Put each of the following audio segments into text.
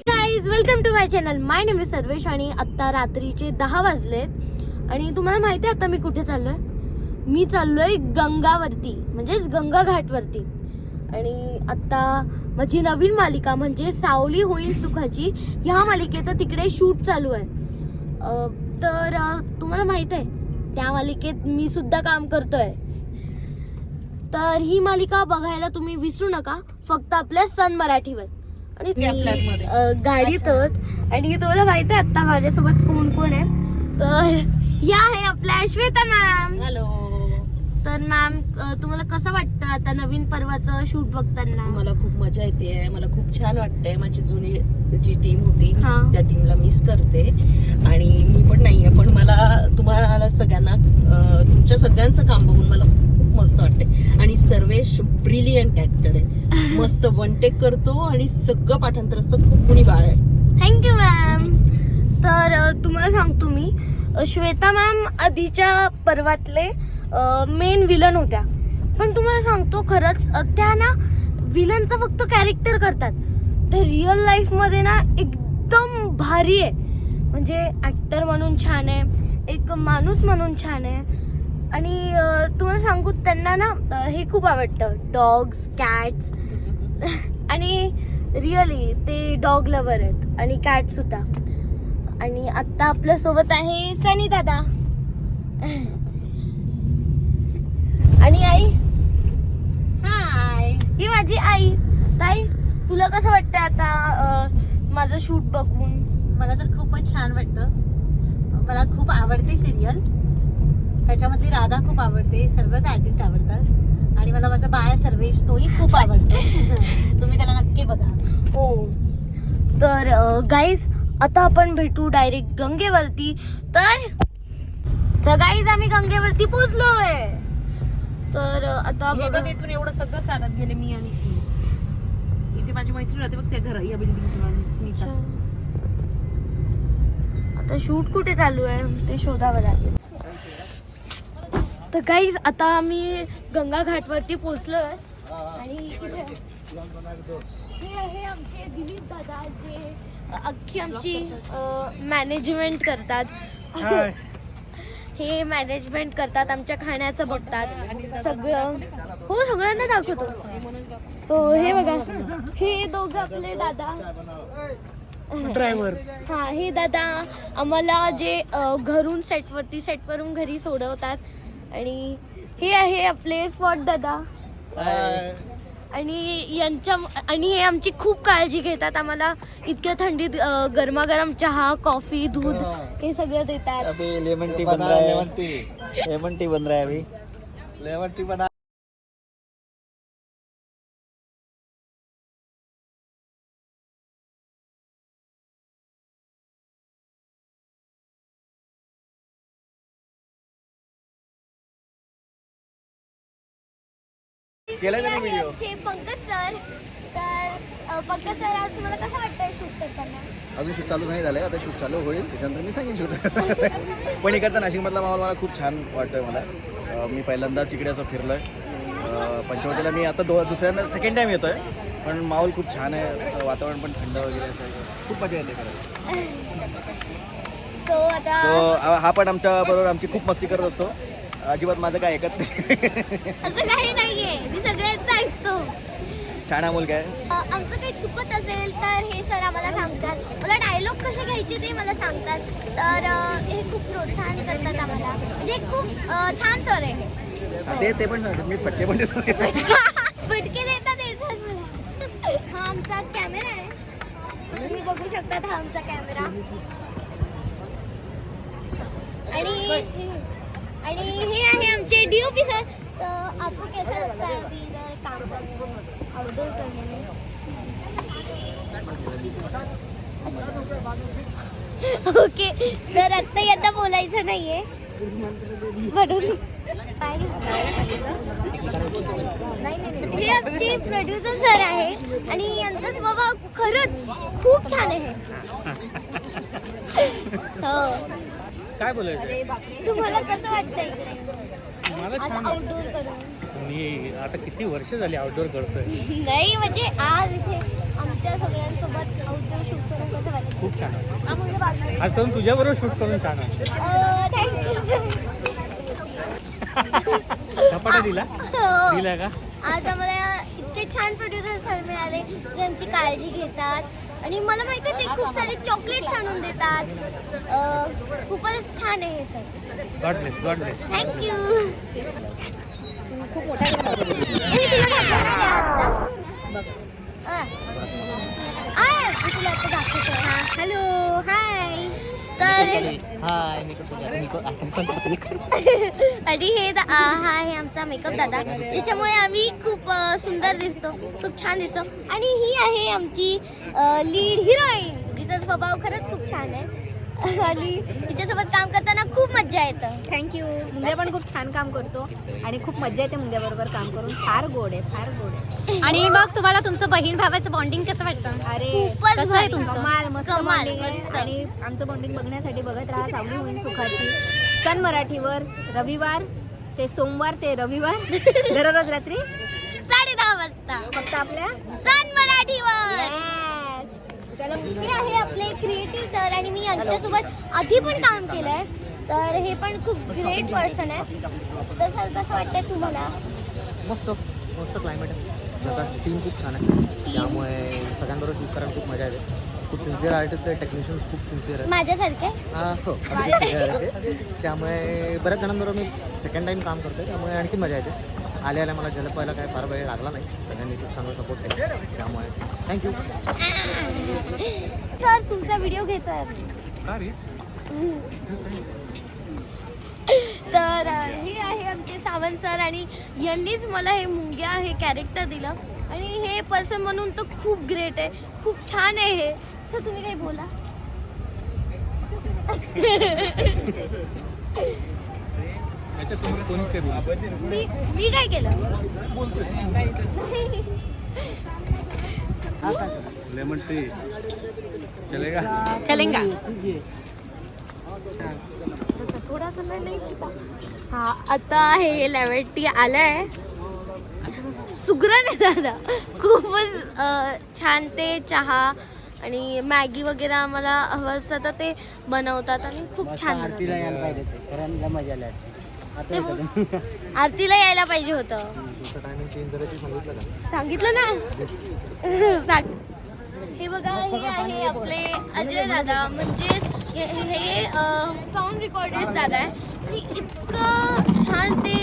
Guys, welcome to my channel. My name is Sarvesh आणि आत्ता रात्रीचे 10 वाजलेत आणि तुम्हाला माहिती आहे आता मी कुठे चाललोय? मी चाललोय गंगावरती, म्हणजेच गंगा घाटवरती. आणि आत्ता माझी नवीन मालिका म्हणजे सावली होईन सुखाची ह्या मालिकेचं तिकडे शूट चालू आहे. तर तुम्हाला माहित आहे त्या मालिकेत मी सुद्धा काम करतोय. तर ही मालिका बघायला तुम्ही विसरू नका, फक्त आपल्या सन मराठीवर. आणि गाडीत आणि तुम्हाला माहिती आहे आता माझ्यासोबत कोण कोण आहे? तर या आहे आपल्या श्वेता मॅम. हॅलो. तर मॅम, तुम्हाला कसं वाटतं आता नवीन पर्वाचं शूट बघताना? मला खूप मजा येते, मला खूप छान वाटतंय. माझी जुनी जी टीम होती त्या टीमला मिस करते आणि मी पण नाहीये, पण मला तुम्हाला सगळ्यांना तुमच्या सगळ्यांचं काम बघून मला खूप मस्त वाटतंय. आणि सर्वेश ब्रिलियंट ऍक्टर आहे, मस्त वन टेक करतो आणि सगळं पाठांतर असतं. खूप गुणी बाळ आहे. Thank you ma'am. तर तुम्हाला सांगतो मी, श्वेता मॅम आधीच्या पर्वातले मेन विलन होत्या, पण तुम्हाला सांगतो खरंच त्या ना विलनचं फक्त कॅरेक्टर करतात. ते रिअल लाईफ मध्ये ना एकदम भारी आहे. म्हणजे ऍक्टर म्हणून छान आहे, एक माणूस म्हणून छान आहे. आणि तुम्हाला सांगू त्यांना ना हे खूप आवडतं, डॉग्स, कॅट्स. आणि रिअली ते डॉग लवर आहेत आणि कॅट सुद्धा. आणि आता आपल्या सोबत आहे सनी दादा आणि आई. हाय. ही माझी आई. ताई, तुला कसं वाटतं आता माझं शूट बघून? मला तर खूपच छान वाटतं. मला खूप आवडते सिरियल, त्याच्यामधली राधा खूप आवडते, सर्वच आर्टिस्ट आवडतात आणि मला माझा बाळ सर्वेश तोही खूप आवडतो. तुम्ही त्याला नक्की बघा. हो. तर गाईज, आता आपण भेटू डायरेक्ट गंगेवरती. तर गाईज, आम्ही गंगेवरती पोहोचलोय. तर आता बघा, इथून एवढं सगळं चालत गेले मी आणि ती. इथे माझी मैत्रीण राहते बघ त्या घर या बिल्डिंग. आता शूट कुठे चालू आहे ते शोधावं लागेल. तर गाईज, आता आम्ही गंगा घाटवरती पोहोचलोय आणि इथे हे आहे आमचे दिलीप दादा, जे अख्खी आमची मॅनेजमेंट करतात. हे मॅनेजमेंट करतात, आमच्या खाण्याचं बघतात सगळं. हो, सगळ्यांना दाखवतो. हो, हे बघा, हे दोघं आपले दादा ड्रायव्हर. हा, हे दादा आम्हाला जे घरून सेटवरून घरी सोडवतात. आणि हे आहे आपले स्पॉट दादा. आणि हे आमची खूप काळजी घेतात. आम्हाला इतक्या थंडीत गरमागरम चहा, कॉफी, दूध हे सगळं देतात. अभी लेमन टी बन रहा है. लेमन टी बन रहा है अभी. लेमन टी बना. केला का व्हिडिओ? पंकज सर. तर पंकज सर, आज तुम्हाला कसं वाटतंय शूट करताना? अजून शूट चालू नाही झालंय, आता शूट चालू होईल त्याच्यानंतर मी सांगेन शूट. पण इकडचा नाशिकमधला माहोल मला खूप छान वाटतोय. मला मी पहिल्यांदाच इकडे असं फिरलोय. पंचवटीला मी आता सेकंड टाइम येतोय, पण माहोल खूप छान आहे. वातावरण पण थंड वगैरे असं खूप मजा येते खरं. आता हा पण आमच्या बरोबर आमची खूप मस्ती करत असतो. अजिबात माझं काय ऐकत नाही. असं काही नाहीये, मी सगळ्यांचं ऐकतो. छान मुलगा आहे. आमचं काही चुकत असेल तर हे सर आम्हाला सांगतात. मला डायलॉग कसे घ्यायचे ते मला सांगतात. तर हे खूप प्रोत्साहन करतात आम्हाला. म्हणजे खूप छान सर आहे. ते पण सांगतात, मी फटके पण देतो. फटके देतात हे सर मला. हा आमचा कॅमेरा आहे, तुम्ही बघू शकता. हा आमचा कॅमेरा. आणि हे आहे आमचे डीओपी सर. तर आपको कैसा लगता है अभी इधर काम करने में, आउटडोर करने में? ओके. तर आत्ता यांना बोलायचं नाहीये म्हणून. हे आमचे प्रोड्युसर सर आहे आणि यांचा स्वभाव खरंच खूप छान आहे. हो. काय बोलायचं? तुम्हाला कसं वाटतं इकडे? आज आउटडोर करून मी आता किती वर्ष झाली आउटडोर करतोय. नाही म्हणजे आज इथे आमच्या सगळ्यांसोबत आउटडोर शूट करून कसं वाटतं? खूप छान वाटतं. हा म्हणजे बाजू आज करून तुझ्याबरोबर शूट करून छान वाटतं. थँक्यू. झपाटा दिला दिला का? आज आम्हाला इतके छान प्रोड्युसर सर मिळाले जे आमची काळजी घेतात आणि मला माहिती आहे ते खूप सारे चॉकलेट्स आणून देतात. खूपच छान आहे हे sir. God bless God bless. Thank you. खूप मोठा हॅलो हाय. तर आणि हा आहे आमचा मेकअप दादा, त्याच्यामुळे आम्ही खूप सुंदर दिसतो, खूप छान दिसतो. आणि ही आहे आमची लीड हिरोईन, जिचा स्वभाव खरंच खूप छान आहे आणि तिच्यासोबत काम करताना खूप मज्जा येतं. थँक्यू. मुंग्या पण खूप छान काम करतो आणि खूप मजा येते मुंग्याबरोबर काम करून. फार गोड आहे, फार गोड आहे. आणि मग तुम्हाला तुमचं बहीण भावाचं बॉन्डिंग कसं वाटतं? अरे खूपच कसं आहे भारी. तुमचं? कमाल, मस्त कमाल, bonding आहे. मस्त. आणि आमचं बॉन्डिंग बघण्यासाठी बघत राहा सावली होईल सुखाची. सन मराठीवर रविवार ते सोमवार ते रविवार दररोज रात्री 10:30 वाजता फक्त आपल्या सन मराठीवर. Yes. चलो. हे आहे आपले क्रिएटिव्ह सर आणि मी यांच्यासोबत आधी पण काम केलंय, तर हे पण खूप ग्रेट पर्सन आहे. तर सर कसं वाटतंय तुम्हाला? मस्त मस्त क्लायमेट आहे. प्रकाश टीम खूप छान आहे, त्यामुळे सगळ्यांबरोबर शूट करायला खूप मजा येते. खूप सिन्सिअर आर्टिस्ट आहे, टेक्निशियन्स खूप सिन्सिअर आहे. माझ्यासारखे हो अगदी sincere आहे. त्यामुळे बऱ्याच जणांबरोबर मी सेकंड टाईम काम करतोय, त्यामुळे आणखी मजा येते. आल्या मला झलपायला काय फार वेळ लागला नाही. सगळ्यांनी खूप चांगला सपोर्ट केला, त्यामुळे थँक्यू. सर तुमचा व्हिडिओ घेतोय आम्ही. तर हे आहे आमचे सावंत सर आणि यांनीच मला हे मुंग्या हे कॅरेक्टर दिलं आणि हे पर्सन म्हणून तो खूप ग्रेट आहे, खूप छान आहे हे. सर तुम्ही काही बोला. याच्यासमोर कोणीच काही बोलू शकत नाही. मी काय केलं? लेमन टी चलेगा. चलेंगा. थोडासा नाही. हा आता हे लेमन टी आलंय. सुगरण आहे दादा, खूपच छान. ते चहा आणि मॅगी वगैरे आम्हाला हवं असतं तर ते बनवतात आणि खूप छान आरतीला यायला पाहिजे ते, कारण मजा आली. आरतीला यायला पाहिजे होतं. तुमचं टायमिंग चेंज झालं ते सांगितलं का? सांगितलं ना. सांग. हे बघा हे आहे आपले अजय दादा, म्हणजे हे साऊंड रेकॉर्डर्स दादा आहे. ती इतकं छान ते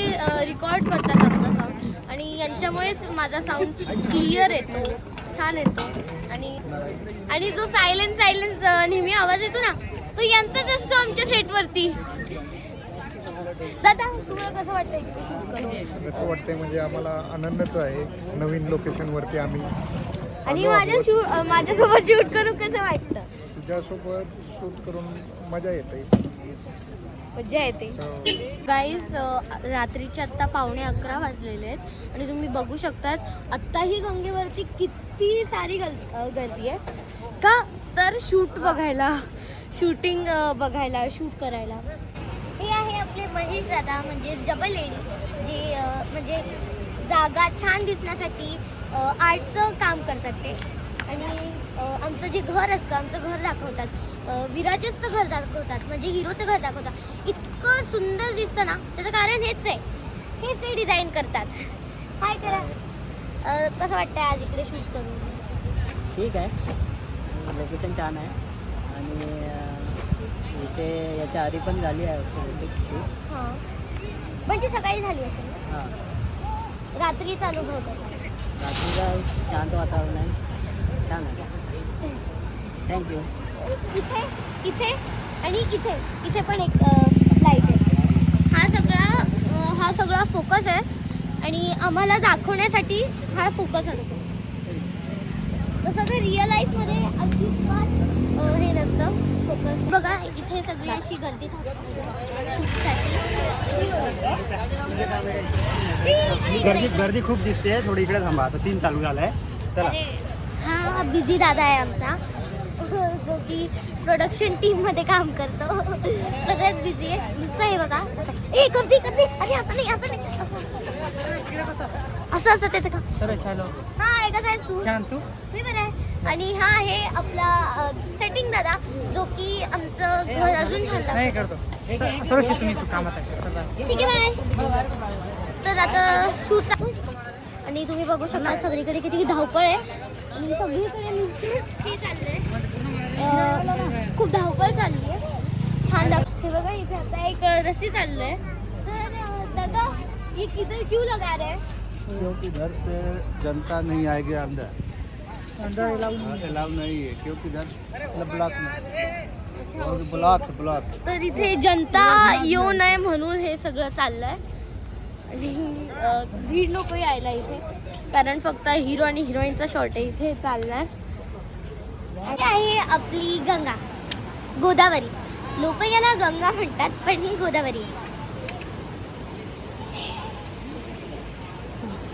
रेकॉर्ड करतात आमचा साऊंड आणि यांच्यामुळेच माझा साऊंड क्लिअर येतो, छान येतो. आणि जो सायलेन्स नेहमी आवाज येतो ना, तो यांचाच असतो आमच्या सेटवरती. दादा तुम्हाला कसं वाटतं इथे शूट करून? कसं वाटतंय म्हणजे आम्हाला आनंदच आहे. नवीन लोकेशनवरती आम्ही आणि माझ्यासोबत शूट करून कसं वाटतं? तुझ्यासोबत शूट करून मजा येते. मजा येते. गाईज रात्रीचे आत्ता 11:15 वाजलेले आहेत आणि तुम्ही बघू शकतात आत्ताही गंगेवरती किती सारी गर्दी आहे. का तर शूट बघायला, शूटिंग बघायला, शूट करायला. हे आहे आपले महेश दादा, म्हणजे डबल लेडी, जे म्हणजे जागा छान दिसण्यासाठी आर्टचं काम करतात ते. आणि आमचं जे घर असतं, आमचं घर दाखवतात, विराजचं घर दाखवतात, म्हणजे हिरोचं घर दाखवतात. इतकं सुंदर दिसतं ना, त्याचं कारण हेच आहे, हेच ते डिझाईन करतात. काय करा. कसं वाटतं आज इकडे शूट करून? ठीक आहे, लोकेशन छान आहे आणि इथे याच्या आधी पण झाली आहे. हां म्हणजे सकाळी झाली असेल ना? हां, रात्रीचा अनुभव कसा? रात्रीचा शांत वातावरण आहे, छान आहे. थँक्यू. इथे आणि इथे पण एक लाईट आहे. हा सगळा फोकस आहे आणि आम्हाला दाखवण्यासाठी हा फोकस असतो. तसं तर रिअल लाईफमध्ये अजिबात हे नसतं फोकस. बघा इथे सगळी अशी गर्दी शूटसाठी. गर्दी खूप दिसते. थोडी इकडे थांबा, आता सीन चालू झालाय. चला. हा बिझी दादा आहे आमचा, जो की प्रोडक्शन टीममध्ये काम करतो. सगळ्यात बिझी आहे. नुसतं हे बघा, गर्दी. अरे असं नाही. असं असं त्याचं का हा कसा आहेस तू मी बरं आहे. आणि हा आहे आपला सेटिंग दादा जो की आमचं घर अजून छान दाखवतो. ठीक आहे बाय. तर आता शूट चालू आणि तुम्ही बघू शकता सगळीकडे किती धावपळ आहे आणि सगळीकडे नुसतंच हे चाललंय खूप धावपळ चालली आहे छान हे बघा इथे आता एक रस्सी चाललंय तर दादा ये किधर क्यों लगा रहे हैं क्योंकि घर से जनता नहीं आएगी अंदर अलाउ नहीं है क्योंकि इधर ब्लॉक में ब्लॉक तर इथे जनता येऊ नये म्हणून हे सगळं चाललंय आणि भीड नको यायला इथे कारण फक्त हिरो आणि हिरोईनचा शॉट आहे इथे चालणार आहे आपली गंगा गोदावरी लोक याला गंगा म्हणतात पण ही गोदावरी आहे.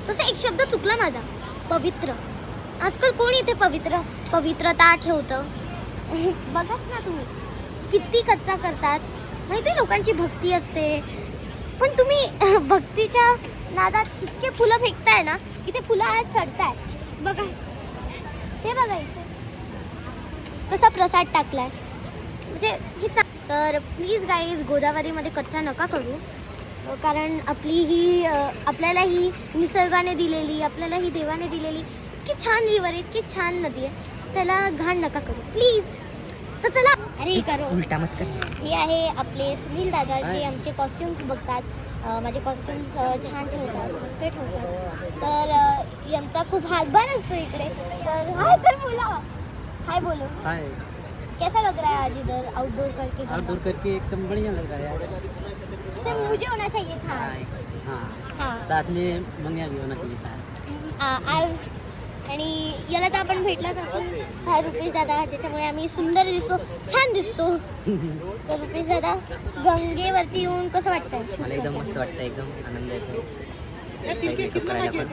तसं एक शब्द चुकला माझा पवित्र आजकाल कोण इथे पवित्रता ठेवतं बघाच ना तुम्ही किती कचरा करतात माहिती लोकांची भक्ती असते पण तुम्ही भक्तीच्या नादात इतके फुलं फेकताय ना की ते फुलं आज चढताय बघा हे बघा इथे कसा प्रसाद टाकलाय म्हणजे हे तर प्लीज गाईज गोदावरीमध्ये कचरा नका करू कारण आपली ही आपल्याला ही निसर्गाने दिलेली आपल्याला ही देवाने दिलेली इतकी छान रिवर आहे इतकी छान नदी आहे त्याला घाण नका करू प्लीज तर चला अरे करो हे आहे आपले सुनील दादा जे आमचे कॉस्ट्युम्स बघतात माझे कॉस्ट्युम्स छान ठेवतात मस्त ठेवतात तर यांचा खूप हातभार असतो इकडे तर हाय तर बोला हाय बोलो हाय कैसा लग रहा है आज इधर आउटडोर करके एकदम बढ़िया लग रहा है सर मुझे होना चाहिए था हाँ हाँ साथ में मंग्या भी होना चाहिए था आज आणि याला तर आपण भेटलाच असून हा रुपेश दादा ज्याच्यामुळे आम्ही सुंदर दिसतो छान दिसतो तर रुपेश दादा गंगेवरती येऊन कसं वाटतंय मला एकदम मस्त वाटतं एकदम आनंद येतो मेकअप करायला पण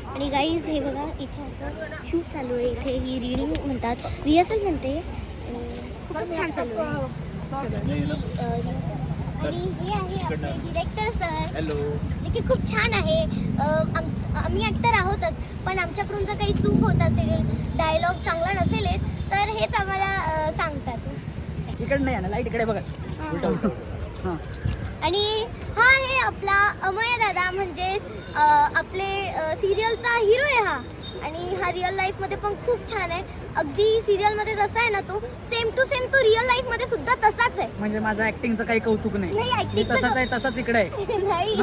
आणि गाईज हे बघा इथे असं शूट चालू आहे इथे ही रीडिंग म्हणतात रिहर्सल म्हणते खूपच छान चालू आहे आणि हे आहे आपले डिरेक्टर सर हॅलो जे की खूप छान आहे आम्ही ॲक्टर आहोतच पण आमच्याकडून जर काही चूक होत असेल डायलॉग चांगला नसेल तर हेच आम्हाला सांगतात इकडे नाही ना लाईट इकडे बघा आणि हा आहे आपला अमय दादा म्हणजे आपले सिरियलचा हिरो आहे हा आणि हा रिअल लाईफमध्ये पण खूप छान आहे अगदी सिरियलमध्ये जसा आहे ना तो सेम टू सेम तो रिअल लाईफमध्ये सुद्धा तसाच आहे म्हणजे माझं ऍक्टिंगचं काही कौतुक नाही नाही मी ऍक्टिंग तसाच आहे तसाच इकडे आहे नाही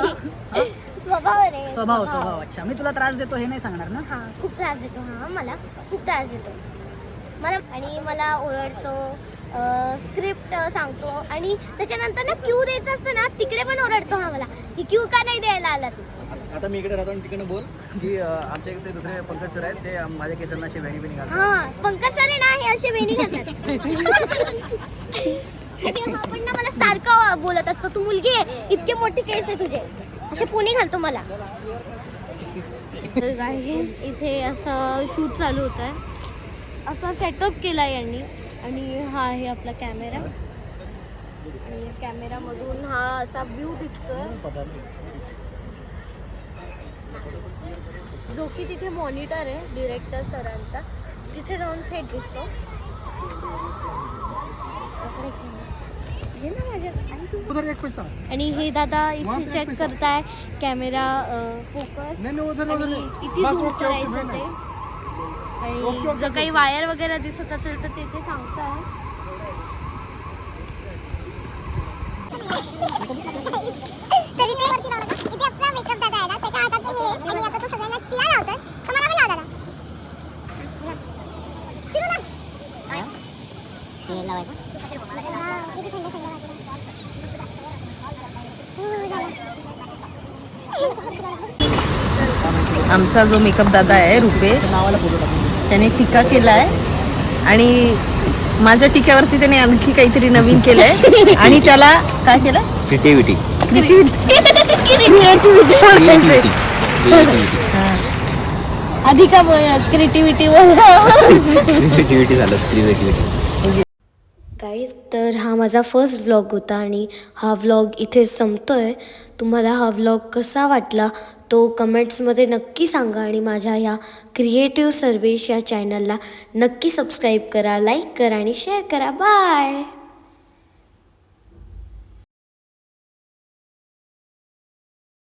स्वभाव आहे स्वभाव अच्छा मी तुला त्रास देतो हे नाही सांगणार ना हा खूप त्रास देतो हा मला खूप त्रास देतो मला आणि मला ओरडतो स्क्रिप्ट सांगतो आणि त्याच्यानंतर ना क्यू द्यायचं असतं ना तिकडे पण ओरडतो हा मला की क्यू का नाही द्यायला आला तू आता मी इकडे राहतो आणि तिकडे बोल की आमच्या इकडे दुसरे पंकज सर आहेत ते माझ्या केसांना अशी वेणी वेणी घालतात हा पंकज सर ना हे असे वेणी घालतात आणि हा पण ना मला सारखं बोलत असतो तू मुलगी आहे इतके मोठे केस आहे तुझे असे पोनी घालतो मला तर काय इथे असं शूट चालू होत आहे असा सेटअप केला यांनी आणि हा आहे आपला कॅमेरा आणि कॅमेरामधून हा असा व्ह्यू दिसतोय जो की तिथे मॉनिटर आहे डिरेक्टर सरांचा तिथे जाऊन थेट दिसतो आणि हे दादा इथे चेक करताय कॅमेरा फोकस किती झूम करायचं ते आणि जर काही वायर वगैरे दिसत असेल तर ते सांगताय आमचा जो मेकअप दादा आहे रुपेश त्याने टीका केलाय आणि माझ्या टीक्यावरती त्याने आणखी काहीतरी नवीन केलंय आणि त्याला काय केलं क्रिएटिव्हिटी आधी का क्रिएटिव्हिटी क्रिएटिव्हिटी झालं गाईज, तर हा माझा फर्स्ट व्लॉग होता आणि हा व्लॉग इथे संपतोय. तुम्हाला हा व्लॉग कसा वाटला तो कमेंट्समध्ये नक्की सांगा आणि माझ्या ह्या क्रिएटिव्ह सर्वेश या चॅनलला नक्की सबस्क्राईब करा, लाईक करा आणि शेअर करा. बाय.